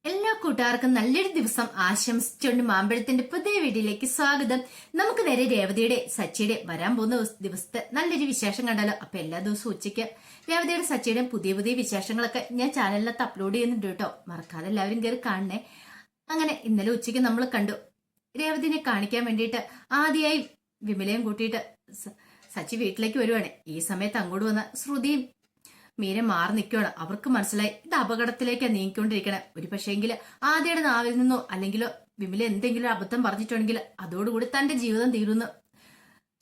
എല്ലാ കൂട്ടുകാർക്കും നല്ലൊരു ദിവസം ആശംസിച്ചുകൊണ്ട് മാമ്പഴത്തിന്റെ പുതിയ വീഡിയോയിലേക്ക് സ്വാഗതം. നമുക്ക് നേരെ രേവതിയുടെ സച്ചിയുടെ വരാൻ പോകുന്ന ദിവസത്തെ നല്ലൊരു വിശേഷം കണ്ടാലോ. അപ്പൊ എല്ലാ ദിവസവും ഉച്ചയ്ക്ക് രേവതിയുടെ സച്ചിയുടെ പുതിയ പുതിയ വിശേഷങ്ങളൊക്കെ ഞാൻ ചാനലിനകത്ത് അപ്ലോഡ് ചെയ്യുന്നുണ്ട് കേട്ടോ. മറക്കാതെ എല്ലാവരും കയറി കാണണേ. അങ്ങനെ ഇന്നലെ ഉച്ചയ്ക്ക് നമ്മൾ കണ്ടു, രേവതിനെ കാണിക്കാൻ വേണ്ടിയിട്ട് ആദ്യമായി വിമലയും കൂട്ടിയിട്ട് സച്ചി വീട്ടിലേക്ക് വരുവാണ്. ഈ സമയത്ത് അങ്ങോട്ട് വന്ന ശ്രുതിയും മീര മാറി നിൽക്കുകയാണ്. അവർക്ക് മനസ്സിലായി ഇത് അപകടത്തിലേക്കാണ് നീങ്ങിക്കൊണ്ടിരിക്കണേ. ഒരു പക്ഷേങ്കിൽ ആദ്യയുടെ നാവിൽ നിന്നോ അല്ലെങ്കിലോ വിമല എന്തെങ്കിലും അബദ്ധം പറഞ്ഞിട്ടുണ്ടെങ്കിൽ അതോടുകൂടി തന്റെ ജീവിതം തീരുന്നു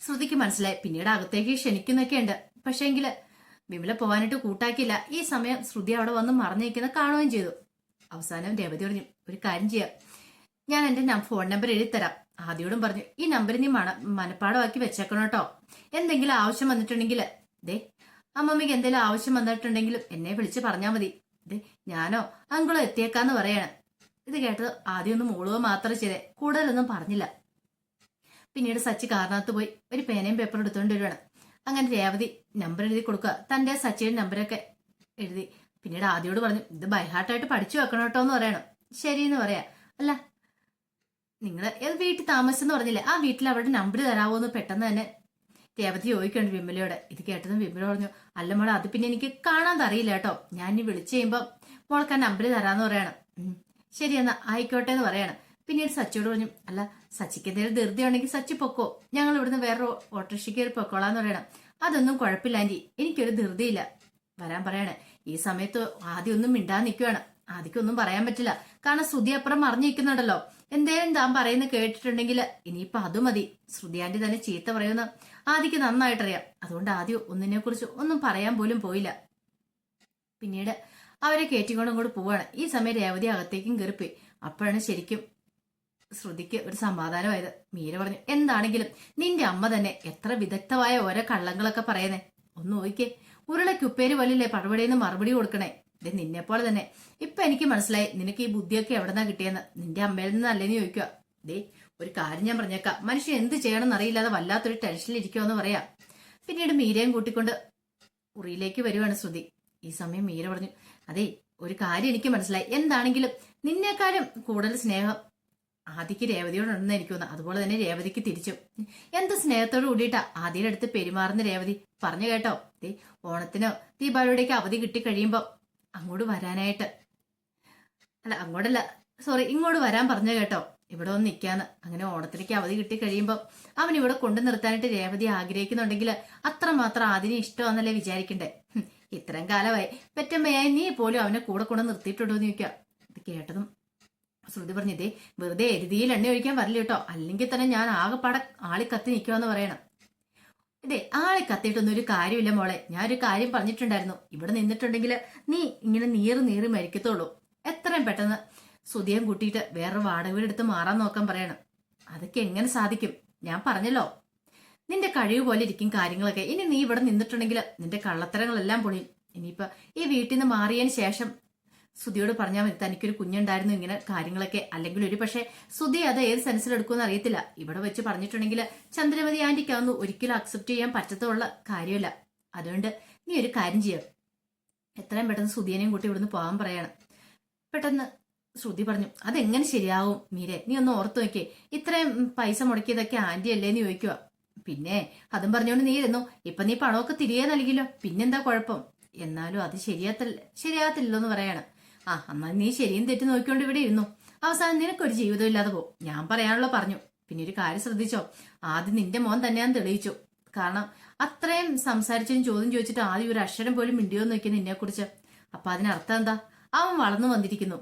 ശ്രുതിക്ക് മനസ്സിലായി. പിന്നീട് അകത്തേക്ക് ക്ഷണിക്കുന്നൊക്കെ ഉണ്ട്. പക്ഷേങ്കിൽ വിമല പോകാനായിട്ട് കൂട്ടാക്കിയില്ല. ഈ സമയം ശ്രുതി അവിടെ വന്ന് മറഞ്ഞു നിൽക്കുന്ന കാണുകയും ചെയ്തു. അവസാനം രേവതി പറഞ്ഞു, ഒരു കാര്യം ചെയ്യാം, ഞാൻ എന്റെ ഫോൺ നമ്പർ എഴുതിത്തരാം. ആദ്യോടും പറഞ്ഞു, ഈ നമ്പർ നീ മനപ്പാടമാക്കി വെച്ചേക്കണം കേട്ടോ. എന്തെങ്കിലും ആവശ്യം വന്നിട്ടുണ്ടെങ്കിൽ ദേ അമ്മമ്മയ്ക്ക് എന്തെങ്കിലും ആവശ്യം വന്നിട്ടുണ്ടെങ്കിലും എന്നെ വിളിച്ച് പറഞ്ഞാൽ മതി. ഇത് ഞാനോ അങ്കുളോ എത്തിയേക്കാന്ന് പറയാണ്. ഇത് കേട്ടത് ആദ്യം ഒന്ന് മൂളുക മാത്രം ചെയ്തേ, കൂടുതലൊന്നും പറഞ്ഞില്ല. പിന്നീട് സച്ചി കാറിനകത്ത് പോയി ഒരു പേനയും പേപ്പറും എടുത്തുകൊണ്ട് വരുവാണ്. അങ്ങനെ രേവതി നമ്പർ എഴുതി കൊടുക്കുക, തന്റെ സച്ചിയുടെ നമ്പരൊക്കെ എഴുതി. പിന്നീട് ആദ്യോട് പറഞ്ഞു, ഇത് ബൈഹാർട്ടായിട്ട് പഠിച്ചു വെക്കണം കേട്ടോ എന്ന് പറയണം. ശരിയെന്ന് പറയാ. അല്ല നിങ്ങള് ഏത് വീട്ടിൽ താമസിച്ചെന്ന് പറഞ്ഞില്ലേ, ആ വീട്ടിൽ അവരുടെ നമ്പർ തരാവോ എന്ന് പെട്ടെന്ന് തന്നെ രേവതി ചോദിക്കണ്ട് വിമലയോട്. ഇത് കേട്ടതും വിമല പറഞ്ഞു, അല്ല മോളെ, അത് പിന്നെ എനിക്ക് കാണാൻ അറിയില്ല കേട്ടോ. ഞാൻ ഇനി വിളിച്ചു കഴിയുമ്പോ മോൾക്ക് ആ നമ്പർ തരാന്ന് പറയണം. ശരി എന്നാ ആയിക്കോട്ടെ എന്ന് പറയണം. പിന്നീട് സച്ചിയോട് പറഞ്ഞു, അല്ല സച്ചിക്ക് എന്തെങ്കിലും ധൃതി ഉണ്ടെങ്കിൽ സച്ചി പൊക്കോ, ഞങ്ങൾ ഇവിടുന്ന് വേറെ ഓട്ടോറിക്ഷയ്ക്ക് കയറി പൊക്കോളാന്ന് പറയണം. അതൊന്നും കുഴപ്പമില്ല ആന്റി, എനിക്കൊരു ധൃതിയില്ല, വരാൻ പറയണേ. ഈ സമയത്ത് ആദ്യം ഒന്നും മിണ്ടാൻ നിൽക്കുവാണ്. ആദ്യമൊന്നും പറയാൻ പറ്റില്ല, കാരണം ശ്രുതി അപ്പുറം മറിഞ്ഞു നിൽക്കുന്നുണ്ടല്ലോ. എന്തേലും താൻ പറയുന്ന കേട്ടിട്ടുണ്ടെങ്കിൽ ഇനിയിപ്പൊ അത് മതി, ശ്രുതി ആന്റി തന്നെ ചീത്ത പറയുന്ന ആദിക്ക് നന്നായിട്ടറിയാം. അതുകൊണ്ട് ആദ്യം ഒന്നിനെ കുറിച്ച് ഒന്നും പറയാൻ പോലും പോയില്ല. പിന്നീട് അവരെ കയറ്റിക്കൊണ്ട് അങ്ങോട്ട് പോവാണ്. ഈ സമയം രേവതി അകത്തേക്കും കയറിപ്പോയി. അപ്പോഴാണ് ശരിക്കും ശ്രുതിക്ക് ഒരു സമാധാനമായത്. മീര പറഞ്ഞു, എന്താണെങ്കിലും നിന്റെ അമ്മ തന്നെ എത്ര വിദഗ്ധമായ ഓരോ കള്ളങ്ങളൊക്കെ പറയുന്നേ. ഒന്ന് നോക്കിക്കേ, ഉരുളക്കുപ്പേര് പോലില്ലേ പടപടിയെന്ന് മറുപടി കൊടുക്കണേ. ഇത് നിന്നെ പോലെ തന്നെ. ഇപ്പൊ എനിക്ക് മനസ്സിലായി നിനക്ക് ഈ ബുദ്ധിയൊക്കെ എവിടെന്നാ കിട്ടിയെന്ന്. നിന്റെ അമ്മയിൽ നിന്നല്ലേന്ന് ചോദിക്കുക. ദേ ഒരു കാര്യം ഞാൻ പറഞ്ഞേക്കാം, മനുഷ്യൻ എന്ത് ചെയ്യണമെന്ന് അറിയില്ലാതെ വല്ലാത്തൊരു ടെൻഷനിലിരിക്കുമെന്ന് പറയാം. പിന്നീട് മീരയും കൂട്ടിക്കൊണ്ട് മുറിയിലേക്ക് വരുവാണ് ശ്രുതി. ഈ സമയം മീര പറഞ്ഞു, അതെ ഒരു കാര്യം എനിക്ക് മനസ്സിലായി, എന്താണെങ്കിലും നിന്നേക്കാളും കൂടുതൽ സ്നേഹം ആദിക്ക് രേവതിയോടുണ്ടെന്ന് എനിക്ക് തോന്നുന്നു. അതുപോലെ തന്നെ രേവതിക്ക് തിരിച്ചു. എന്ത് സ്നേഹത്തോട് കൂടിയിട്ടാ ആദ്യയുടെ അടുത്ത് പെരുമാറുന്ന രേവതി. പറഞ്ഞു കേട്ടോ, ദേ ഓണത്തിനോ ദീപാവലിയുടെയൊക്കെ അവധി കിട്ടി കഴിയുമ്പോ അങ്ങോട്ട് വരാനായിട്ട്, അല്ല അങ്ങോട്ടല്ല സോറി ഇങ്ങോട്ട് വരാൻ പറഞ്ഞു കേട്ടോ, ഇവിടെ ഒന്ന് നിൽക്കാന്ന്. അങ്ങനെ ഓണത്തിലേക്ക് അവധി കിട്ടി കഴിയുമ്പോൾ അവൻ ഇവിടെ കൊണ്ടു നിർത്താനായിട്ട് രേവതി ആഗ്രഹിക്കുന്നുണ്ടെങ്കിൽ അത്രമാത്രം ആദിനെ ഇഷ്ടമാണെന്നല്ലേ വിചാരിക്കണ്ടേ. ഇത്രയും കാലമായി പെറ്റമ്മയായി നീ പോലും അവനെ കൂടെ കൊണ്ട് നിർത്തിയിട്ടുണ്ടോ എന്ന് ചോദിക്കുക. ഇത് കേട്ടതും ശ്രുതി പറഞ്ഞു, ഇതേ വെറുതെ എരുതിയിൽ എണ്ണ ഒഴിക്കാൻ വരില്ല കേട്ടോ, അല്ലെങ്കിൽ തന്നെ ഞാൻ ആകെപ്പാടെ ആളി കത്തി നിൽക്കുമെന്ന് പറയണം. ഇതേ ആളെ കത്തിയിട്ടൊന്നും ഒരു കാര്യമില്ല മോളെ, ഞാനൊരു കാര്യം പറഞ്ഞിട്ടുണ്ടായിരുന്നു, ഇവിടെ നിന്നിട്ടുണ്ടെങ്കിൽ നീ ഇങ്ങനെ നീറി മരിക്കത്തുള്ളൂ. എത്രയും പെട്ടെന്ന് സുതിയം കൂട്ടിയിട്ട് വേറൊരു വാടക വീടെടുത്ത് മാറാൻ നോക്കാൻ പറയണം. അതൊക്കെ എങ്ങനെ സാധിക്കും? ഞാൻ പറഞ്ഞല്ലോ, നിന്റെ കഴിവ് പോലെ ഇരിക്കും കാര്യങ്ങളൊക്കെ. ഇനി നീ ഇവിടെ നിന്നിട്ടുണ്ടെങ്കിൽ നിന്റെ കള്ളത്തരങ്ങളെല്ലാം പൊളിയും. ഇനിയിപ്പൊ ഈ വീട്ടിൽ നിന്ന് മാറിയതിന് ശേഷം സുധിയോട് പറഞ്ഞാൽ മതി, തനിക്കൊരു കുഞ്ഞുണ്ടായിരുന്നു ഇങ്ങനെ കാര്യങ്ങളൊക്കെ. അല്ലെങ്കിൽ ഒരു പക്ഷെ സുധി അത് ഏത് സെൻസിലെടുക്കുമെന്ന് അറിയത്തില്ല. ഇവിടെ വെച്ച് പറഞ്ഞിട്ടുണ്ടെങ്കിൽ ചന്ദ്രമതി ആന്റിക്കാവുന്നു ഒരിക്കലും അക്സെപ്റ്റ് ചെയ്യാൻ പറ്റത്തുള്ള കാര്യമല്ല. അതുകൊണ്ട് നീ ഒരു കാര്യം ചെയ്യാം, എത്രയും പെട്ടെന്ന് സുധിയേനെയും കൂട്ടി ഇവിടുന്ന് പോകാൻ പറയണം. പെട്ടെന്ന് ശ്രുതി പറഞ്ഞു, അതെങ്ങനെ ശരിയാവും മീരെ, നീ ഒന്ന് ഓർത്തു നോക്കിയേ, ഇത്രയും പൈസ മുടക്കിയതൊക്കെ ആന്റി അല്ലേന്ന് ചോദിക്കുക. പിന്നെ അതും പറഞ്ഞുകൊണ്ട് നീ ഇരുന്നു, ഇപ്പൊ നീ പണമൊക്കെ തിരികെ നൽകില്ലോ, പിന്നെന്താ കുഴപ്പം? എന്നാലും അത് ശരിയാകത്തില്ലല്ലോ എന്ന് പറയാണ്. ആ എന്നാൽ നീ ശരിയും തെറ്റും നോക്കിക്കൊണ്ട് ഇവിടെ ഇരുന്നു, അവസാനം നിനക്കൊരു ജീവിതം ഇല്ലാതെ പോകും. ഞാൻ പറയാനുള്ള പറഞ്ഞു. പിന്നെ ഒരു കാര്യം ശ്രദ്ധിച്ചോ, ആദ്യം നിന്റെ മോൻ തന്നെയാന്ന് തെളിയിച്ചു. കാരണം അത്രയും സംസാരിച്ചതും ചോദ്യം ചോദിച്ചിട്ട് ആദ്യം ഒരു അക്ഷരം പോലും മിണ്ടിയോന്ന് നോക്കിയത് നിന്നെ കുറിച്ച്. അപ്പൊ അതിനർത്ഥം എന്താ? അവൻ വളർന്നു വന്നിരിക്കുന്നു.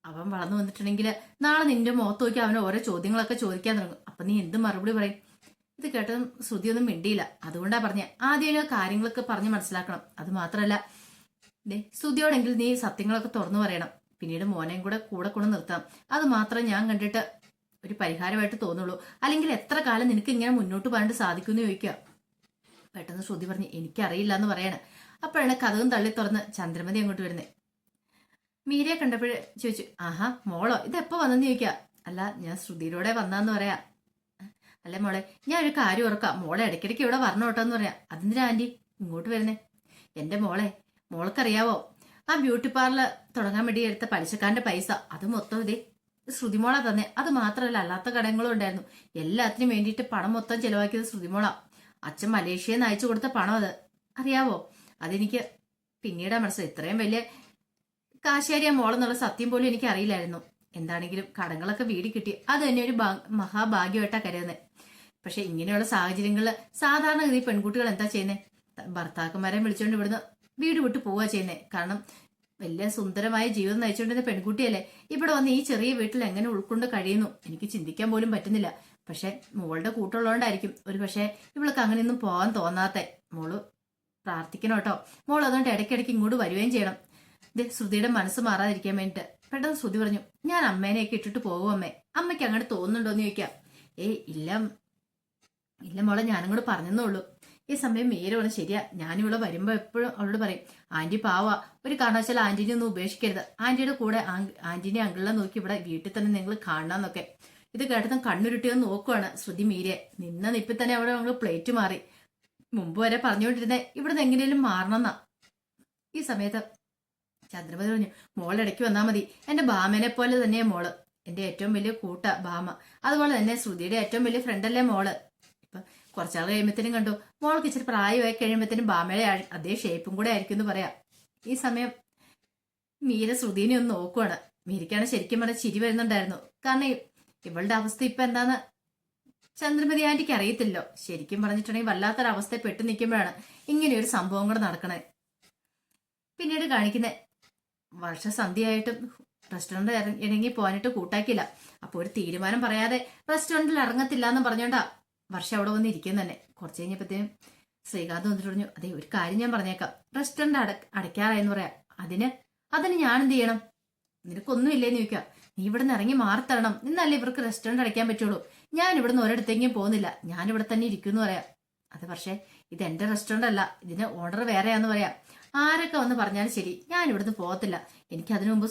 അവൻ വളർന്നു വന്നിട്ടുണ്ടെങ്കിൽ നാളെ നിന്റെ മുഖത്ത് നോക്കി അവന് ഓരോ ചോദ്യങ്ങളൊക്കെ ചോദിക്കാൻ തുടങ്ങും. അപ്പൊ നീ എന്ത് മറുപടി പറയും? ഇത് കേട്ടതും ശ്രുതിയൊന്നും മിണ്ടിയില്ല. അതുകൊണ്ടാ പറഞ്ഞ ആദ്യം കാര്യങ്ങളൊക്കെ പറഞ്ഞ് മനസ്സിലാക്കണം. അത് മാത്രല്ല ശ്രുതിയോടെങ്കിൽ നീ സത്യങ്ങളൊക്കെ തുറന്നു പറയണം. പിന്നീട് മോനെയും കൂടെ കൊണ്ട് നിർത്താം. അത് മാത്രം ഞാൻ കണ്ടിട്ട് ഒരു പരിഹാരമായിട്ട് തോന്നുള്ളൂ. അല്ലെങ്കിൽ എത്ര കാലം നിനക്ക് ഇങ്ങനെ മുന്നോട്ട് പോകാനായിട്ട് സാധിക്കുമെന്ന് ചോദിക്കുക. പെട്ടെന്ന് ശ്രുതി പറഞ്ഞു, എനിക്കറിയില്ല എന്ന് പറയണം. അപ്പോഴാണ് കഥകും തള്ളി തുറന്ന് ചന്ദ്രമതി അങ്ങോട്ട് വരുന്നത്. മീരയെ കണ്ടപ്പോഴേ ചോദിച്ചു, ആഹാ മോളോ, ഇതെപ്പോ വന്നെന്ന് ചോദിക്കുക. അല്ല ഞാൻ ശ്രുതിയിലൂടെ വന്നാന്ന് പറയാ. അല്ലെ മോളെ, ഞാൻ ഒരു കാര്യം ഓർക്കാം, മോളെ ഇടയ്ക്കിടയ്ക്ക് ഇവിടെ വരണം കേട്ടോ എന്ന് പറയാം. അതെന്തിനാ ആന്റി ഇങ്ങോട്ട് വരുന്നേ? എന്റെ മോളെ, മോൾക്കറിയാവോ ആ ബ്യൂട്ടി പാർലർ തുടങ്ങാൻ വേണ്ടി എടുത്ത പലിശക്കാരന്റെ പൈസ അത് മൊത്തം ഇതേ ശ്രുതിമോള തന്നെ. അത് മാത്രമല്ല അല്ലാത്ത കടങ്ങളും ഉണ്ടായിരുന്നു. എല്ലാത്തിനും വേണ്ടിയിട്ട് പണം മൊത്തം ചെലവാക്കിയത് ശ്രുതിമോള. അച്ഛൻ മലേഷ്യയിൽ നിന്ന് അയച്ചു കൊടുത്ത പണം അത് അറിയാവോ? അതെനിക്ക് പിന്നീടാ മനസ്സിലായി. ഇത്രയും വലിയ കാശാരിയ മോളെന്നുള്ള സത്യം പോലും എനിക്ക് അറിയില്ലായിരുന്നു. എന്താണെങ്കിലും കടങ്ങളൊക്കെ വീടി കിട്ടി, അത് തന്നെ ഒരു മഹാഭാഗ്യമായിട്ടാ കരുതുന്നത്. പക്ഷെ ഇങ്ങനെയുള്ള സാഹചര്യങ്ങളിൽ സാധാരണഗതി പെൺകുട്ടികൾ എന്താ ചെയ്യുന്നത്? ഭർത്താക്കന്മാരെ വിളിച്ചുകൊണ്ട് ഇവിടുന്ന് വീട് വിട്ട് പോവുക ചെയ്യുന്നത്. കാരണം വലിയ സുന്ദരമായ ജീവിതം നയിച്ചുകൊണ്ടിരുന്ന പെൺകുട്ടിയല്ലേ ഇവിടെ വന്ന് ഈ ചെറിയ വീട്ടിൽ എങ്ങനെ ഉൾക്കൊണ്ട് കഴിയുന്നു എനിക്ക് ചിന്തിക്കാൻ പോലും പറ്റുന്നില്ല. പക്ഷെ മോളുടെ കൂട്ടുള്ളതുകൊണ്ടായിരിക്കും ഒരു പക്ഷെ ഇവൾക്ക് അങ്ങനെയൊന്നും പോകാൻ തോന്നാത്തെ. മോള് പ്രാർത്ഥിക്കണം കേട്ടോ. മോൾ അതുകൊണ്ട് ഇടയ്ക്കിടയ്ക്ക് ഇങ്ങോട്ട് വരികയും ചെയ്യണം. ഇത് ശ്രുതിയുടെ മനസ്സ് മാറാതിരിക്കാൻ വേണ്ടിട്ട്. പെട്ടെന്ന് ശ്രുതി പറഞ്ഞു, ഞാൻ അമ്മേനെയൊക്കെ ഇട്ടിട്ട് പോകും അമ്മേ. അമ്മയ്ക്ക് അങ്ങോട്ട് തോന്നുന്നുണ്ടോന്ന് ചോദിക്കാം. ഇല്ല ഇല്ല മോളെ, ഞാനും കൂടെ പറഞ്ഞെന്നുള്ളൂ. ഈ സമയം മീര പറഞ്ഞു, ശരിയാ, ഞാനിവിടെ വരുമ്പോ എപ്പോഴും അവളോട് പറയും, ആന്റി പാവാ, ഒരു കാരണവശാൽ ആന്റിനെ ഒന്നും ഉപേക്ഷിക്കരുത്. ആന്റിയുടെ കൂടെ ആന്റിനെ അങ്കിളിനെ നോക്കി ഇവിടെ വീട്ടിൽ തന്നെ നിങ്ങൾ കാണണമെന്നൊക്കെ. ഇത് കേട്ടതും കണ്ണുരുട്ടിയൊന്ന് നോക്കുവാണ് ശ്രുതി മീരയെ. നിന്ന നിപ്പിൽ തന്നെ അവിടെ ഞങ്ങൾ പ്ലേറ്റ് മാറി. മുമ്പ് വരെ പറഞ്ഞുകൊണ്ടിരുന്നേ ഇവിടുന്ന് എങ്ങനെയും മാറണമെന്നാ. ഈ സമയത്ത് ചന്ദ്രമതി പറഞ്ഞു, മോളുടെ ഇടയ്ക്ക് വന്നാൽ മതി. എന്റെ ഭാമനെ പോലെ തന്നെയാ മോള്. എന്റെ ഏറ്റവും വലിയ കൂട്ട ഭാമ. അതുപോലെ തന്നെ ശ്രുതിയുടെ ഏറ്റവും വലിയ ഫ്രണ്ടല്ലേ മോള്. ഇപ്പൊ കുറച്ചാൾ കഴിയുമ്പത്തേനും കണ്ടു മോൾക്ക് ഇച്ചിരി പ്രായമായി കഴിയുമ്പത്തേനും ഭാമയുടെ അതേ ഷേപ്പും കൂടെ ആയിരിക്കും എന്ന് പറയാം. ഈ സമയം മീര ശ്രുതിനെ ഒന്ന് നോക്കുവാണ്. മീരയ്ക്കാണ് ശരിക്കും പറഞ്ഞ ചിരി വരുന്നുണ്ടായിരുന്നു. കാരണം ഇവളുടെ അവസ്ഥ ഇപ്പൊ എന്താന്ന് ചന്ദ്രമതി ആന്റിക്ക് അറിയത്തില്ലോ. ശരിക്കും പറഞ്ഞിട്ടുണ്ടെങ്കിൽ വല്ലാത്തൊരവസ്ഥ പെട്ടു നിൽക്കുമ്പോഴാണ് ഇങ്ങനെയൊരു സംഭവം കൂടെ നടക്കണേ. പിന്നീട് കാണിക്കുന്നത് വർഷസന്ധ്യയായിട്ടും റെസ്റ്റോറന്റ് ഇറങ്ങി പോകാനായിട്ട് കൂട്ടാക്കില്ല. അപ്പോൾ ഒരു തീരുമാനം പറയാതെ റെസ്റ്റോറന്റിൽ ഇറങ്ങത്തില്ല എന്ന് പറഞ്ഞോണ്ടാ വർഷം അവിടെ വന്ന് ഇരിക്കും തന്നെ. കുറച്ച് കഴിഞ്ഞപ്പോഴത്തേനും ശ്രീകാന്ത് വന്നിട്ട് പറഞ്ഞു, അതെ ഒരു കാര്യം ഞാൻ പറഞ്ഞേക്കാം, റെസ്റ്റോറന്റ് അടയ്ക്കാറായെന്ന് പറയാം. അതിന് ഞാൻ എന്ത് ചെയ്യണം? നിനക്കൊന്നും ഇല്ലേന്ന് ചോദിക്കാം. നീ ഇവിടുന്ന് ഇറങ്ങി മാറിത്തരണം, നിന്നല്ലേ ഇവർക്ക് റെസ്റ്റോറന്റ് അടയ്ക്കാൻ പറ്റുള്ളൂ. ഞാൻ ഇവിടുന്ന് ഒരിടത്തേക്കും പോകുന്നില്ല, ഞാൻ ഇവിടെ തന്നെ ഇരിക്കുമെന്ന് പറയാം. അത് പക്ഷേ ഇത് എന്റെ റെസ്റ്റോറന്റ് അല്ല, ഇതിന് ഓർഡർ വേറെയാന്ന് പറയാം. ആരൊക്കെ വന്ന് പറഞ്ഞാലും ശരി, ഞാൻ ഇവിടുന്ന് പോകത്തില്ല. എനിക്ക് അതിനു മുമ്പ്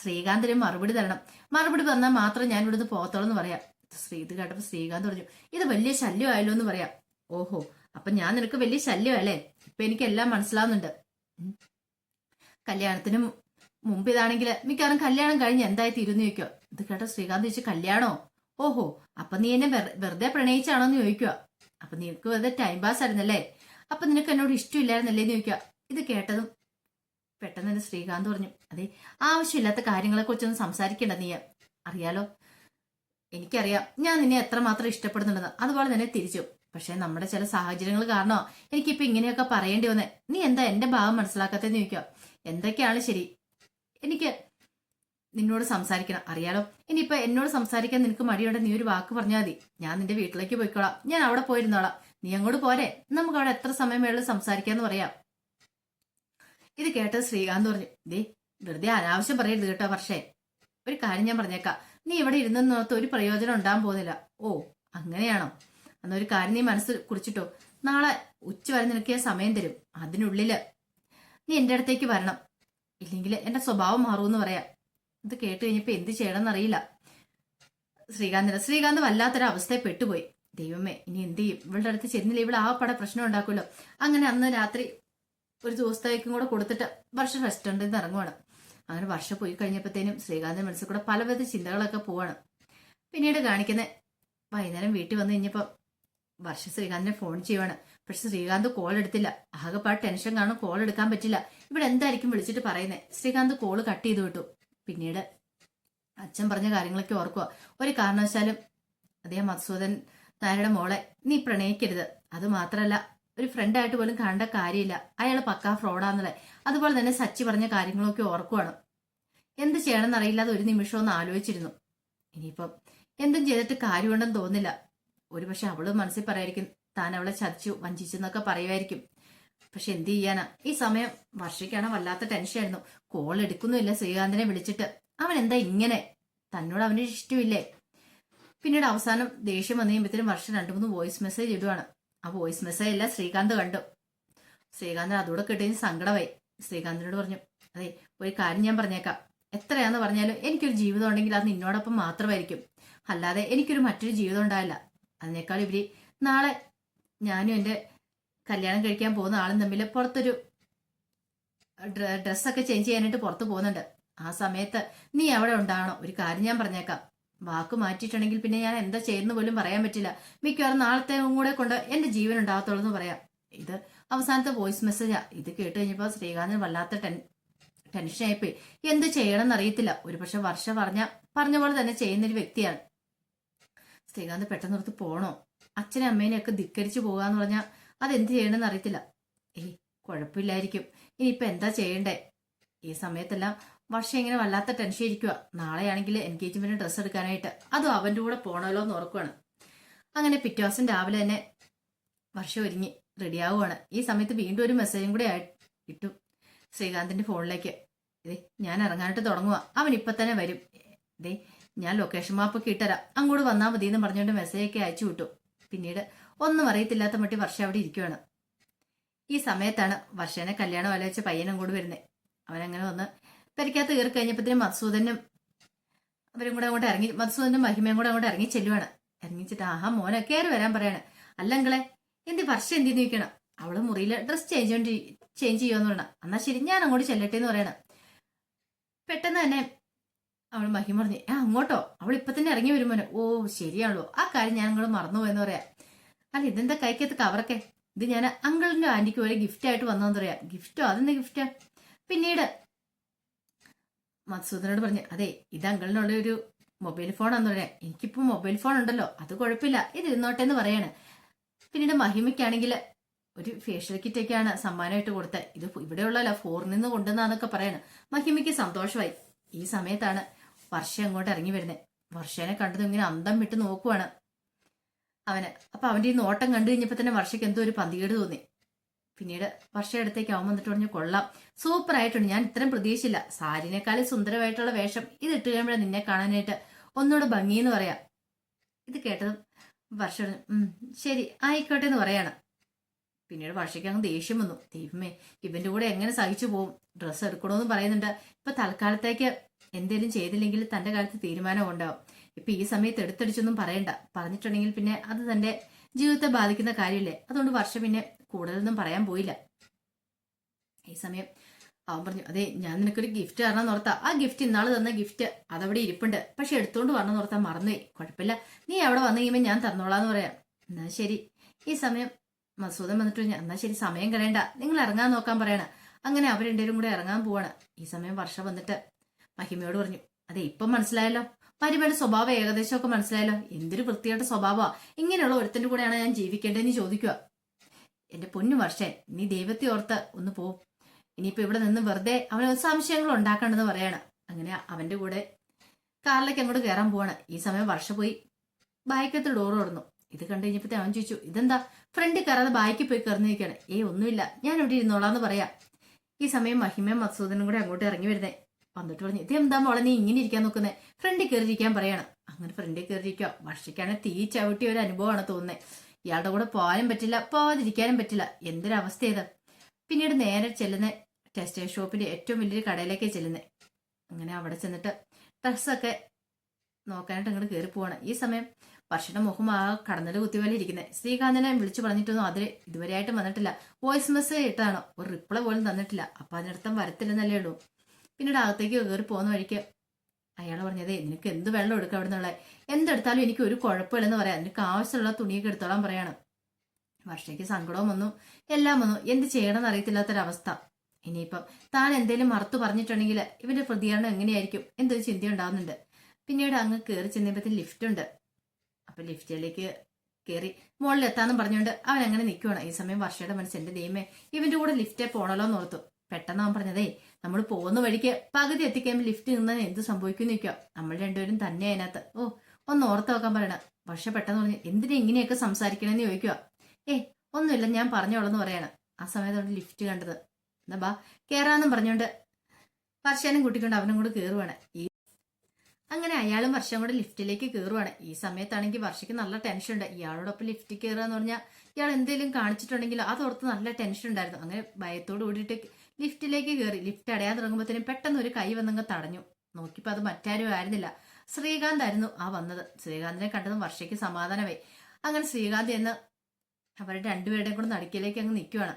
ശ്രീകാന്തിനും മറുപടി തരണം. മറുപടി തന്നാൽ മാത്രം ഞാൻ ഇവിടുന്ന് പോകത്തോളൂ എന്ന് പറയാം. ഇത് കേട്ടപ്പോ ശ്രീകാന്ത് പറഞ്ഞു, ഇത് വലിയ ശല്യമായല്ലോ എന്ന് പറയാം. ഓഹോ, അപ്പൊ ഞാൻ നിനക്ക് വലിയ ശല്യമല്ലേ? ഇപ്പൊ എനിക്ക് എല്ലാം മനസ്സിലാവുന്നുണ്ട്. കല്യാണത്തിന് മുമ്പ് ഇതാണെങ്കിൽ മിക്കവാറും കല്യാണം കഴിഞ്ഞ് എന്തായി തീരുന്ന് ചോദിക്കുക. ഇത് കേട്ടോ ശ്രീകാന്ത് ചോദിച്ചു, കല്യാണോ? ഓഹോ, അപ്പൊ നീ എന്നെ വെറുതെ പ്രണയിച്ചാണോന്ന് ചോദിക്കുക. അപ്പൊ നിനക്ക് വെറുതെ ടൈം പാസ് ആയിരുന്നല്ലേ? അപ്പൊ നിനക്ക് എന്നോട് ഇഷ്ടമില്ലായിരുന്നല്ലേ എന്ന് ചോദിക്കുക. ഇത് കേട്ടതും പെട്ടെന്ന് തന്നെ ശ്രീകാന്ത് പറഞ്ഞു, അതെ ആവശ്യമില്ലാത്ത കാര്യങ്ങളെ കുറിച്ചൊന്നും സംസാരിക്കേണ്ട. നീ അറിയാലോ, എനിക്കറിയാം ഞാൻ നിന്നെ എത്രമാത്രം ഇഷ്ടപ്പെടുന്നുണ്ടെന്ന്, അതുപോലെ തന്നെ തിരിച്ചു. പക്ഷെ നമ്മുടെ ചില സാഹചര്യങ്ങൾ കാരണോ എനിക്കിപ്പോ ഇങ്ങനെയൊക്കെ പറയേണ്ടി വന്നേ. നീ എന്താ എന്റെ ഭാവം മനസ്സിലാക്കാത്തെന്ന് ചോദിക്കുക. എന്തൊക്കെയാണ് ശരി, എനിക്ക് നിന്നോട് സംസാരിക്കണം. അറിയാലോ, ഇനിയിപ്പൊ എന്നോട് സംസാരിക്കാൻ നിനക്ക് മടിയുണ്ട്, നീ ഒരു വാക്ക് പറഞ്ഞാൽ മതി. ഞാൻ നിന്റെ വീട്ടിലേക്ക് പോയിക്കോളാം, ഞാൻ അവിടെ പോയിരുന്നോളാം. നീ അങ്ങോട്ട് പോരെ, നമുക്ക് അവിടെ എത്ര സമയം വേണം സംസാരിക്കാന്ന് പറയാം. ഇത് കേട്ടത് ശ്രീകാന്ത് പറഞ്ഞു, ദേ വെറുതെ അനാവശ്യം പറയരുത് കേട്ടോ വർഷേ. ഒരു കാര്യം ഞാൻ പറഞ്ഞേക്കാം, നീ ഇവിടെ ഇരുന്നോർത്ത് ഒരു പ്രയോജനം ഉണ്ടാകാൻ പോകുന്നില്ല. ഓ അങ്ങനെയാണോ? എന്നൊരു കാര്യം നീ മനസ്സിൽ കുറിച്ചിട്ടോ. നാളെ ഉച്ച വരെ നിനക്ക് ഞാൻ സമയം തരും. അതിനുള്ളില് നീ എന്റെ അടുത്തേക്ക് വരണം, ഇല്ലെങ്കിൽ എന്റെ സ്വഭാവം മാറുമെന്ന് പറയാം. ഇത് കേട്ട് കഴിഞ്ഞപ്പോ എന്ത് ചെയ്യണമെന്ന് അറിയില്ല ശ്രീകാന്ത് വല്ലാത്തൊരു അവസ്ഥയെ പെട്ടുപോയി. ദൈവമേ, ഇനി എന്ത് ചെയ്യും? ഇവളുടെ അടുത്ത് ചെന്നില്ല, ഇവിടെ ആകെപ്പാടെ പ്രശ്നം ഉണ്ടാക്കുമല്ലോ. അങ്ങനെ അന്ന് രാത്രി ഒരു ദിവസത്തേക്കും കൂടെ കൊടുത്തിട്ട് വർഷം റെസ്റ്റോറന്റിൽ നിന്ന് ഇറങ്ങുവാണ്. അങ്ങനെ വർഷം പോയി കഴിഞ്ഞപ്പോഴത്തേനും ശ്രീകാന്തിന്റെ മനസ്സിൽ കൂടെ പലവിധ ചിന്തകളൊക്കെ പോവാണ്. പിന്നീട് കാണിക്കുന്നത് വൈകുന്നേരം വീട്ടിൽ വന്നു കഴിഞ്ഞപ്പോ വർഷ ശ്രീകാന്തിനെ ഫോൺ ചെയ്യുവാണ്. പക്ഷെ ശ്രീകാന്ത് കോൾ എടുത്തില്ല. ആകെപ്പാട് ടെൻഷൻ കാരണം കോൾ എടുക്കാൻ പറ്റില്ല. ഇവിടെ എന്തായിരിക്കും വിളിച്ചിട്ട് പറയുന്നത്? ശ്രീകാന്ത് കോള് കട്ട് ചെയ്തു വിട്ടു. പിന്നീട് അച്ഛൻ പറഞ്ഞ കാര്യങ്ങളൊക്കെ ഓർക്കുക. ഒരു കാരണവശാലും അദ്ദേഹം മധുസൂദൻ നായരുടെ മോളെ നീ പ്രണയിക്കരുത്. അത് മാത്രല്ല ഒരു ഫ്രണ്ടായിട്ട് പോലും കാണേണ്ട കാര്യമില്ല. അയാൾ പക്കാ ഫ്രോഡാന്നുള്ളത്. അതുപോലെ തന്നെ സച്ചി പറഞ്ഞ കാര്യങ്ങളൊക്കെ ഓർക്കുവാണ്. എന്ത് ചെയ്യണമെന്ന് അറിയില്ലാതെ ഒരു നിമിഷം ഒന്ന് ആലോചിച്ചിരുന്നു. ഇനിയിപ്പം എന്തും ചെയ്തിട്ട് കാര്യമുണ്ടെന്ന് തോന്നില്ല. ഒരുപക്ഷെ അവള് മനസ്സിൽ പറയായിരിക്കും താൻ അവളെ ചതിച്ചു വഞ്ചിച്ചു എന്നൊക്കെ പറയുമായിരിക്കും. പക്ഷെ എന്ത് ചെയ്യാനാ? ഈ സമയം വർഷയ്ക്കാണ് വല്ലാത്ത ടെൻഷനായിരുന്നു. കോൾ എടുക്കുന്നുമില്ല ശ്രീകാന്തിനെ വിളിച്ചിട്ട്. അവൻ എന്താ ഇങ്ങനെ? തന്നോട് അവന് ഇഷ്ടമില്ലേ? പിന്നീട് അവസാനം ദേഷ്യം വന്നു കഴിയുമ്പോഴത്തേനും വർഷം 2-3 വോയിസ് മെസ്സേജ് ഇടുവാണ്. ആ വോയിസ് മെസ്സേജ് എല്ലാം ശ്രീകാന്ത് കണ്ടു. ശ്രീകാന്ത് അതോടെ കിട്ടിയതിന് സങ്കടമായി. ശ്രീകാന്തിനോട് പറഞ്ഞു, അതെ ഒരു കാര്യം ഞാൻ പറഞ്ഞേക്കാം, എത്രയാന്ന് പറഞ്ഞാലും എനിക്കൊരു ജീവിതം ഉണ്ടെങ്കിൽ അത് നിന്നോടൊപ്പം മാത്രമായിരിക്കും. അല്ലാതെ എനിക്കൊരു മറ്റൊരു ജീവിതം ഉണ്ടാവില്ല. അതിനേക്കാൾ ഇവര് നാളെ ഞാനും എന്റെ കല്യാണം കഴിക്കാൻ പോകുന്ന ആളും തമ്മിൽ പുറത്തൊരു ഡ്രസ്സൊക്കെ ചേഞ്ച് ചെയ്യാനായിട്ട് പുറത്ത് പോകുന്നുണ്ട്. ആ സമയത്ത് നീ അവിടെ ഉണ്ടാവണം. ഒരു കാര്യം ഞാൻ പറഞ്ഞേക്കാം, വാക്ക് മാറ്റിയിട്ടുണ്ടെങ്കിൽ പിന്നെ ഞാൻ എന്താ ചെയ്യുന്ന പോലും പറയാൻ പറ്റില്ല. മിക്കവാറും നാളത്തെ കൂടെ കൊണ്ട് എന്റെ ജീവൻ ഉണ്ടാകത്തുള്ളൂ എന്ന് പറയാം. ഇത് അവസാനത്തെ വോയിസ് മെസ്സേജാ. ഇത് കേട്ട് കഴിഞ്ഞപ്പോൾ ശ്രീകാന്തിന് വല്ലാത്ത ടെൻഷനായിപ്പോയി. എന്ത് ചെയ്യണം എന്നറിയത്തില്ല. ഒരുപക്ഷെ വർഷ പറഞ്ഞ പോലെ തന്നെ ചെയ്യുന്നൊരു വ്യക്തിയാണ്. ശ്രീകാന്ത് പെട്ടെന്ന് ഓർത്ത് പോണോ, അച്ഛനെ അമ്മേനെ ഒക്കെ ധിക്കരിച്ചു പോകാന്ന് പറഞ്ഞാൽ അതെന്ത് ചെയ്യണമെന്ന് അറിയത്തില്ല. കുഴപ്പമില്ലായിരിക്കും. ഇനിയിപ്പൊ എന്താ ചെയ്യണ്ടേ? ഈ സമയത്തെല്ലാം വർഷ ഇങ്ങനെ വല്ലാത്ത ടെൻഷൻ ഇരിക്കുക. നാളെയാണെങ്കിൽ എൻഗേജ്മെന്റ് ഡ്രസ്സ് എടുക്കാനായിട്ട്, അതും അവന്റെ കൂടെ പോണല്ലോ എന്ന് ഓർക്കുവാണ്. അങ്ങനെ പിറ്റേ ദിവസം രാവിലെ തന്നെ വർഷ ഒരുങ്ങി റെഡിയാവുകയാണ്. ഈ സമയത്ത് വീണ്ടും ഒരു മെസ്സേജും കൂടെ ഇട്ടു ശ്രീകാന്തിന്റെ ഫോണിലേക്ക്. ഞാൻ ഇറങ്ങാനായിട്ട് തുടങ്ങുക, അവൻ ഇപ്പൊ തന്നെ വരും. ഞാൻ ലൊക്കേഷൻ മാപ്പൊക്കെ ഇട്ടുതരാം, അങ്ങോട്ട് വന്നാൽ മതി എന്ന് പറഞ്ഞുകൊണ്ട് മെസ്സേജൊക്കെ അയച്ചു വിട്ടു. പിന്നീട് ഒന്നും അറിയത്തില്ലാത്ത മട്ടി വർഷ അവിടെ ഇരിക്കുകയാണ്. ഈ സമയത്താണ് വർഷേനെ കല്യാണം ആലോചിച്ച പയ്യനും കൂടി വരുന്നത്. അവനങ്ങനെ വന്ന് പെരക്കകത്ത് കയറി കഴിഞ്ഞപ്പോഴത്തേനും മധുസൂദനും അവരും കൂടെ അങ്ങോട്ട് ഇറങ്ങി, മധുസൂദനും മഹിമയും കൂടെ അങ്ങോട്ട് ഇറങ്ങി ചെല്ലുവാണ്. ഇറങ്ങിച്ചിട്ട് ആഹാ മോനെ കയറി വരാൻ പറയാണ്. അല്ലങ്ങളെ വർഷ എന്തിന്ന് ചോദിക്കണം. അവള് മുറിയിൽ ഡ്രസ് ചേഞ്ച് ചെയ്യുമെന്ന് പറയണം. എന്നാ ശരി ഞാൻ അങ്ങോട്ട് ചെല്ലട്ടെ എന്ന് പറയണം. പെട്ടെന്ന് തന്നെ അവൾ മഹിമ പറഞ്ഞു, അങ്ങോട്ടോ? അവൾ ഇപ്പൊ തന്നെ ഇറങ്ങി വരുമ്പോനെ. ഓ ശരിയാണല്ലോ, ആ കാര്യം ഞാൻ അങ്ങോട്ട് മറന്നുപോയെന്ന് പറയാം. അല്ല ഇതെന്താ കൈക്കകത്ത് കവറൊക്കെ? ഇത് ഞാൻ അങ്കിളിന്റെ ആന്റിക്ക് ഒരു ഗിഫ്റ്റ് ആയിട്ട് വന്നോന്ന് പറയാം. ഗിഫ്റ്റോ? അതെന്താ ഗിഫ്റ്റാ? പിന്നീട് മധുസൂദനോട് പറഞ്ഞു, അതെ ഇത് അങ്കിളിനുള്ള ഒരു മൊബൈൽ ഫോണാന്ന് പറയാം. എനിക്കിപ്പോ മൊബൈൽ ഫോൺ ഉണ്ടല്ലോ, അത് കുഴപ്പമില്ല, ഇത് ഇരുന്നോട്ടെ എന്ന് പറയാണ്. പിന്നീട് മഹിമയ്ക്കാണെങ്കിൽ ഒരു ഫേഷ്യൽ കിറ്റൊക്കെയാണ് സമ്മാനമായിട്ട് കൊടുത്തത്. ഇത് ഇവിടെയുള്ളല്ല, ഫോറിൽ നിന്ന് കൊണ്ടുവന്നാന്നൊക്കെ പറയാണ്. മഹിമയ്ക്ക് സന്തോഷമായി. ഈ സമയത്താണ് വർഷ അങ്ങോട്ട് ഇറങ്ങി വരുന്നത്. വർഷേനെ കണ്ടതും ഇങ്ങനെ അന്തം വിട്ട് നോക്കുവാണ് അവന്. അപ്പൊ അവന്റെ ഈ നോട്ടം കണ്ടു കഴിഞ്ഞപ്പോ തന്നെ വർഷയ്ക്ക് എന്തോ ഒരു പന്തികേട് തോന്നി. പിന്നീട് വർഷ അടുത്തേക്ക് അവൻ വന്നിട്ട് പറഞ്ഞു, കൊള്ളാം, സൂപ്പർ ആയിട്ടുണ്ട്, ഞാൻ ഇത്രയും പ്രതീക്ഷിച്ചില്ല. സാരിനേക്കാളും സുന്ദരമായിട്ടുള്ള വേഷം ഇത് ഇട്ട് കഴിയുമ്പോഴാണ് നിന്നെ കാണാനായിട്ട് ഒന്നുകൂടെ ഭംഗിയെന്ന് പറയാം. ഇത് കേട്ടതും വർഷ ശരി ആയിക്കോട്ടെ എന്ന് പറയാണ്. പിന്നീട് വർഷയ്ക്ക് അങ്ങ് ദേഷ്യം വന്നു. ദൈവമേ, ഇവന്റെ കൂടെ എങ്ങനെ സഹിച്ചു പോവും? ഡ്രസ്സ് എടുക്കണമെന്ന് പറയുന്നുണ്ട്. ഇപ്പൊ തൽക്കാലത്തേക്ക് എന്തേലും ചെയ്തില്ലെങ്കിൽ തന്റെ കാലത്ത് തീരുമാനം ഉണ്ടാവും. ഇപ്പൊ ഈ സമയത്ത് എടുത്തടിച്ചൊന്നും പറയണ്ട. പറഞ്ഞിട്ടുണ്ടെങ്കിൽ പിന്നെ അത് തന്റെ ജീവിതത്തെ ബാധിക്കുന്ന കാര്യമില്ലേ. അതുകൊണ്ട് വർഷം പിന്നെ കൂടുതലൊന്നും പറയാൻ പോയില്ല. ഈ സമയം അവൻ പറഞ്ഞു, അതെ ഞാൻ നിനക്കൊരു ഗിഫ്റ്റ് തരണം ഓർത്താ. ആ ഗിഫ്റ്റ് ഇന്നാള് തന്ന ഗിഫ്റ്റ് അതവിടെ ഇരിപ്പുണ്ട്, പക്ഷെ എടുത്തോണ്ട് വരണം ഓർത്താ മറന്നുപോയി. കുഴപ്പമില്ല, നീ അവിടെ വന്നു കഴിയുമ്പോൾ ഞാൻ തന്നോളാന്ന് പറയാം. എന്നാ ശരി. ഈ സമയം മസൂദൻ വന്നിട്ട് എന്നാ ശരി സമയം കളയണ്ട, നിങ്ങൾ ഇറങ്ങാൻ നോക്കാൻ പറയണ. അങ്ങനെ അവർ രണ്ടുപേരും കൂടെ ഇറങ്ങാൻ പോവാണ്. ഈ സമയം വർഷ വന്നിട്ട് മഹിമയോട് പറഞ്ഞു, അതെ ഇപ്പം മനസ്സിലായല്ലോ, പരിപാടി സ്വഭാവം ഏകദേശമൊക്കെ മനസ്സിലായല്ലോ. എന്തൊരു വൃത്തിയായിട്ട് സ്വഭാവമാ, ഇങ്ങനെയുള്ള ഒരുത്തിന്റെ കൂടെയാണ് ഞാൻ ജീവിക്കേണ്ടതെന്ന് ചോദിക്കുക. എന്റെ പൊന്നു വർഷൻ, നീ ദൈവത്തെ ഓർത്ത് ഒന്ന് പോ. ഇനിയിപ്പോ ഇവിടെ നിന്ന് വെറുതെ അവന് സംശയങ്ങൾ ഉണ്ടാക്കണ്ടെന്ന് പറയാണ്. അങ്ങനെ അവന്റെ കൂടെ കാറിലേക്ക് അങ്ങോട്ട് കയറാൻ പോവാണ്. ഈ സമയം വർഷ പോയി ബായ്ക്കകത്ത് ഡോർ തുറന്നു. ഇത് കണ്ടു കഴിഞ്ഞപ്പോ അവൻ ചോദിച്ചു, ഇതെന്താ ഫ്രണ്ടിൽ കയറാതെ ബായ്ക്ക് പോയി കയറിഞ്ഞിരിക്കുകയാണ്. ഒന്നുമില്ല, ഞാൻ ഇവിടെ ഇരുന്നോളാന്ന് പറയാം. ഈ സമയം മഹിമയും മത്സൂദനും കൂടെ അങ്ങോട്ട് ഇറങ്ങി വരുന്നേ. വന്നിട്ട് പറഞ്ഞു, ഇതെന്താ മോളെ നീ ഇങ്ങനെ ഇരിക്കാൻ നോക്കുന്നേ, ഫ്രണ്ടിൽ കയറിയിരിക്കാൻ പറയാണ്. അങ്ങനെ ഫ്രണ്ടിൽ കയറിയിരിക്കുക. വർഷയ്ക്കാണ് തീ ചവിട്ടിയ ഒരു അനുഭവമാണ് തോന്നുന്നത്. ഇയാളുടെ കൂടെ പോകാനും പറ്റില്ല, പോവാതിരിക്കാനും പറ്റില്ല. എന്തൊരവസ്ഥ ഇത്. പിന്നീട് നേരെ ചെല്ലുന്ന ടെക്സ്റ്റൈൽ ഷോപ്പിന്റെ ഏറ്റവും വലിയൊരു കടയിലേക്കേ ചെല്ലുന്നത്. അങ്ങനെ അവിടെ ചെന്നിട്ട് ഡ്രസ്സൊക്കെ നോക്കാനായിട്ട് അങ്ങോട്ട് കയറി പോവാണ്. ഈ സമയം വർഷയുടെ മുഖം ആ കടന്നൽ കുത്തിപോലെ ഇരിക്കുന്നത്. ശ്രീകാന്തിനെ വിളിച്ചു പറഞ്ഞിട്ടൊന്നും അതിൽ ഇതുവരെയായിട്ടും വന്നിട്ടില്ല. വോയിസ് മെസ്സേജ് ഇട്ടാണോ, ഒരു റിപ്ലൈ പോലും തന്നിട്ടില്ല. അപ്പൊ അതിനർത്ഥം വരത്തില്ലെന്നല്ലേ ഉള്ളൂ. പിന്നീട് അകത്തേക്ക് കയറി പോകുന്ന വഴിക്ക് അയാൾ പറഞ്ഞതേ, നിനക്ക് എന്ത് വെള്ളം എടുക്കുക അവിടെ നിന്നുള്ള, എന്തെടുത്താലും എനിക്ക് ഒരു കുഴപ്പമില്ലെന്ന് പറയാം, നിനക്ക് ആവശ്യമുള്ള തുണിയൊക്കെ എടുത്തോളാൻ പറയാണ്. വർഷയ്ക്ക് സങ്കടവും വന്നു, എല്ലാം വന്നു. എന്ത് ചെയ്യണമെന്ന് അറിയത്തില്ലാത്തൊരവസ്ഥ. ഇനിയിപ്പം താൻ എന്തേലും മറുത്തു പറഞ്ഞിട്ടുണ്ടെങ്കിൽ ഇവന്റെ പ്രതികരണം എങ്ങനെയായിരിക്കും എന്തൊരു ചിന്ത ഉണ്ടാവുന്നുണ്ട്. പിന്നീട് അങ്ങ് കയറി ചെന്നപ്പത്തിന് ലിഫ്റ്റ് ഉണ്ട്. അപ്പൊ ലിഫ്റ്റിലേക്ക് കയറി മുകളിലെത്താന്നും പറഞ്ഞുകൊണ്ട് അവൻ അങ്ങനെ നിൽക്കുവാണ്. ഈ സമയം വർഷയുടെ മനസ്സ്, എന്റെ ദൈവമേ ഇവന്റെ കൂടെ ലിഫ്റ്റേ പോണല്ലോ എന്ന് ഓർത്തു. പെട്ടെന്ന് അവൻ പറഞ്ഞതേ, നമ്മൾ പോകുന്ന വഴിക്ക് പകുതി എത്തിക്കഴിയുമ്പോൾ ലിഫ്റ്റ് നിന്നാൽ എന്ത് സംഭവിക്കും നിൽക്കുക, നമ്മൾ രണ്ടുപേരും തന്നെ അതിനകത്ത്. ഒന്ന് ഓർത്ത് വെക്കാൻ പറയണ. വർഷ പെട്ടെന്ന് പറഞ്ഞു, എന്തിനാ ഇങ്ങനെയൊക്കെ സംസാരിക്കണമെന്ന് ചോദിക്കുക. ഒന്നുമില്ല ഞാൻ പറഞ്ഞോളെന്ന് പറയാണ്. ആ സമയത്തോടെ ലിഫ്റ്റ് കണ്ടത്. എന്നാ ബാ കേറാന്നും പറഞ്ഞോണ്ട് വർഷേനും കൂട്ടിക്കൊണ്ട് അവനും കൂടെ കയറുവാണ്. അങ്ങനെ അയാളും വർഷം കൂടെ ലിഫ്റ്റിലേക്ക് കയറുവാണ്. ഈ സമയത്താണെങ്കിൽ വർഷയ്ക്ക് നല്ല ടെൻഷൻ ഉണ്ട്. ഇയാളോടൊപ്പം ലിഫ്റ്റിൽ കയറുക എന്ന് പറഞ്ഞാൽ ഇയാൾ എന്തെങ്കിലും കാണിച്ചിട്ടുണ്ടെങ്കിൽ അതോർത്ത് നല്ല ടെൻഷൻ ഉണ്ടായിരുന്നു. അങ്ങനെ ഭയത്തോട് കൂടിയിട്ട് ലിഫ്റ്റിലേക്ക് കയറി. ലിഫ്റ്റ് അടയാൻ തുടങ്ങുമ്പോഴത്തേനും പെട്ടെന്ന് ഒരു കൈ വന്നങ്ങ് തടഞ്ഞു. നോക്കിയപ്പോൾ അത് മറ്റാരും ആയിരുന്നില്ല, ശ്രീകാന്ത് ആയിരുന്നു ആ വന്നത്. ശ്രീകാന്തിനെ കണ്ടതും വർഷയ്ക്ക് സമാധാനമായി. അങ്ങനെ ശ്രീകാന്ത് എന്ന് അവരുടെ രണ്ടുപേരുടെയും കൂടെ നടുക്കിലേക്ക് അങ്ങ് നിൽക്കുവാണ്.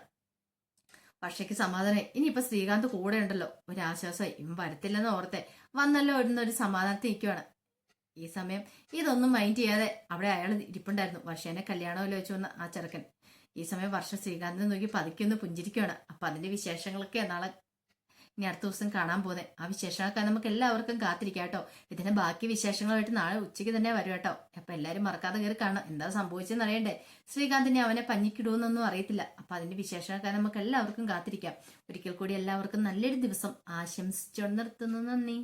വർഷയ്ക്ക് സമാധാനം. ഇനിയിപ്പൊ ശ്രീകാന്ത് കൂടെ ഉണ്ടല്ലോ, ഒരു ആശ്വാസമായി. ഇവൻ വരത്തില്ലെന്ന് ഓർത്തെ വന്നല്ലോ എന്നൊരു സമാധാനത്തിൽ നിൽക്കുവാണ്. ഈ സമയം ഇതൊന്നും മൈൻഡ് ചെയ്യാതെ അവിടെ അയാൾ ഇരിപ്പുണ്ടായിരുന്നു. വർഷേനെ കല്യാണമല്ലോ വെച്ച് വന്ന ആ ചെറുക്കൻ. ഈ സമയം വർഷ ശ്രീകാന്തിനെ നോക്കി പതുക്കെ ഒന്ന് പുഞ്ചിരിക്കുകയാണ്. അപ്പൊ അതിന്റെ വിശേഷങ്ങളൊക്കെ നാളെ ഇനി അടുത്ത ദിവസം കാണാൻ പോകുന്നത്. ആ വിശേഷങ്ങളൊക്കെ നമുക്ക് എല്ലാവർക്കും കാത്തിരിക്കാം കേട്ടോ. ഇതിന്റെ ബാക്കി വിശേഷങ്ങളുമായിട്ട് നാളെ ഉച്ചയ്ക്ക് തന്നെ വരും കേട്ടോ. അപ്പൊ എല്ലാരും മറക്കാതെ കയറി കാണണം. എന്താ സംഭവിച്ചെന്ന് അറിയണ്ടേ? ശ്രീകാന്തിനെ അവനെ പഞ്ഞിക്കിടുമെന്നൊന്നും അറിയത്തില്ല. അപ്പൊ അതിന്റെ വിശേഷങ്ങളൊക്കെ നമുക്ക് എല്ലാവർക്കും കാത്തിരിക്കാം. ഒരിക്കൽ കൂടി എല്ലാവർക്കും നല്ലൊരു ദിവസം ആശംസിച്ചു നിർത്തുന്നു. നന്ദി.